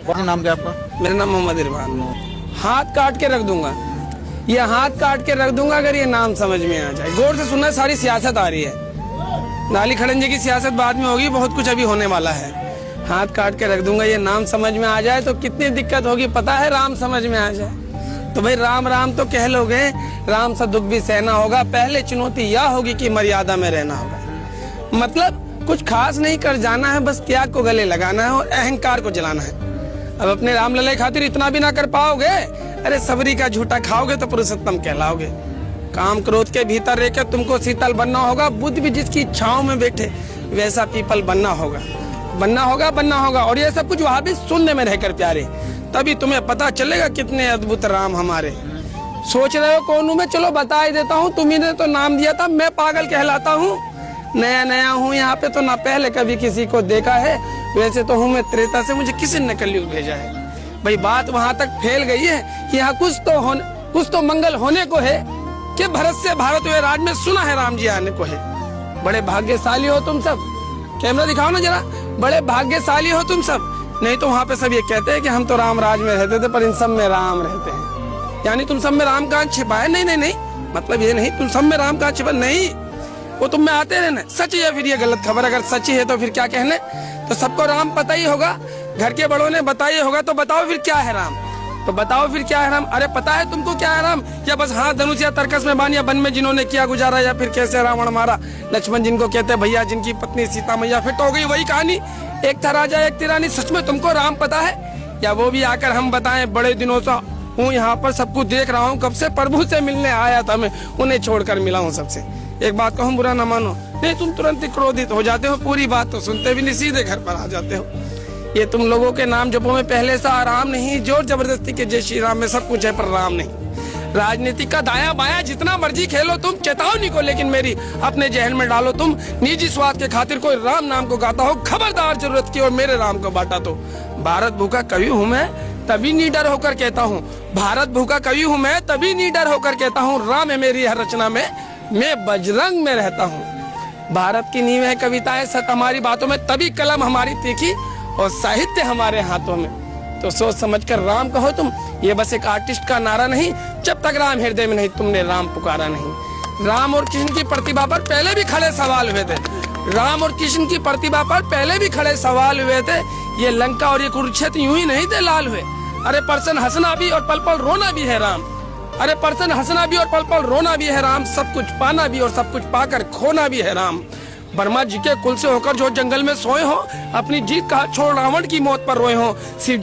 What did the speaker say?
कौन नाम क्या आपका? मेरा नाम मोहम्मद इरफान। हाथ काट के रख दूंगा, ये हाथ काट के रख दूंगा अगर ये नाम समझ में आ जाए। गौर से सुनना, सारी सियासत आ रही है। नाली खड़ंजे की सियासत बाद में होगी, बहुत कुछ अभी होने वाला है। हाथ काट के रख दूंगा, ये नाम समझ में आ जाए तो कितनी दिक्कत होगी पता है। राम समझ में आ जाए तो भाई राम राम तो कह लोगे, राम सा दुख भी सहना होगा। पहले चुनौती यह होगी कि मर्यादा में रहना होगा। मतलब कुछ खास नहीं कर जाना है, बस त्याग को गले लगाना है और अहंकार को जलाना है। अब अपने राम लल्ले खातिर इतना भी ना कर पाओगे, अरे सबरी का झूठा खाओगे तो पुरुषोत्तम कहलाओगे। काम क्रोध के भीतर रहकर तुमको शीतल बनना होगा। बुद्ध भी जिसकी इच्छाओं में बैठे वैसा पीपल बनना होगा, बनना होगा, बनना होगा। और ये सब कुछ वहां भी सुनने में रहकर प्यारे, तभी तुम्हें पता चलेगा कितने अद्भुत राम हमारे। सोच रहे हो कौन हूँ मैं? चलो बता ही देता हूँ। तुम्ही ने तो नाम दिया था, मैं पागल कहलाता हूँ। नया नया हूँ यहाँ पे तो ना पहले कभी किसी को देखा है। वैसे तो हूँ मैं त्रेता से, मुझे किसी ने कलयुग भेजा है। भाई बात वहां तक फैल गई है कि यहाँ कुछ तो मंगल होने को है कि भरत से भारत हुए राज में सुना है राम जी आने को है। बड़े भाग्यशाली हो तुम सब। कैमरा दिखाओ ना जरा, बड़े भाग्यशाली हो तुम सब। नहीं तो वहाँ पे सब ये कहते हैं कि हम तो राम राज में रहते थे, पर इन सब में राम रहते हैं। यानी तुम सब में राम कहाँ छिपा है? नहीं नहीं नहीं, मतलब ये नहीं तुम सब में राम कहाँ छिपा, नहीं, वो तुम में आते रहने। सच है फिर ये गलत खबर? अगर सच है तो फिर क्या कहने? तो सबको राम पता ही होगा, घर के बड़ों ने बताया होगा। तो बताओ फिर क्या है राम? तो बताओ फिर क्या है राम? अरे पता है तुमको क्या है राम? या बस हाँ धनुष या तरकस में बान या वन में जिन्होंने किया गुजारा, या फिर कैसे रावण मारा, लक्ष्मण जिनको कहते भैया, जिनकी पत्नी सीता मैया। फिर तो हो गई वही कहानी, एक था राजा एक थी रानी। सच में तुमको राम पता है? या वो भी आकर हम बताएं? बड़े दिनों से हूँ यहाँ पर, सब कुछ देख रहा हूँ, कब से प्रभु से मिलने आया था मैं, उन्हें छोड़कर मिला हूँ सबसे। एक बात कहूँ, बुरा न मानो। नहीं, तुम तुरंत ही क्रोधित हो जाते हो, पूरी बात तो सुनते भी नहीं, सीधे घर पर आ जाते हो। ये तुम लोगों के नाम जपो में पहले से आराम नहीं। जोर जबरदस्ती के जय श्री राम में सब कुछ है, पर राम नहीं। राजनीति का दाया बाया जितना मर्जी खेलो तुम, चेतावनी को लेकिन मेरी अपने जहन में डालो तुम। निजी स्वार्थ के खातिर कोई राम नाम को गाता हो, खबरदार जरूरत की और मेरे राम को बांटा तो। भारत भूखा कवि हूँ मैं, तभी निडर होकर कहता हूँ। भारत भूखा कवि हूँ मैं, तभी निडर होकर कहता हूँ। राम है मेरी हर रचना में, मैं बजरंग में रहता हूँ। भारत की नींव है कविताएं सत हमारी बातों में, तभी कलम हमारी तीखी और साहित्य हमारे हाथों में। तो सोच समझकर राम कहो तुम। ये बस एक आर्टिस्ट का नारा नहीं, जब तक राम हृदय में नहीं तुमने राम पुकारा नहीं। राम और कृष्ण की प्रतिभा पर पहले भी खड़े सवाल हुए थे। राम और कृष्ण की प्रतिभा पर पहले भी खड़े सवाल हुए थे। ये लंका और ये कुरुक्षेत्र यूं ही नहीं थे लाल हुए। अरे पर्सन हंसना भी और पल पल रोना भी है राम। अरे पर्सन हंसना भी और पल पल रोना भी है राम। सब कुछ पाना भी और सब कुछ पाकर खोना भी है राम। ब्रह्मा जी के कुल से होकर जो जंगल में सोए हो, अपनी जीत का छोड़ रावण की मौत पर रोए हो। शिव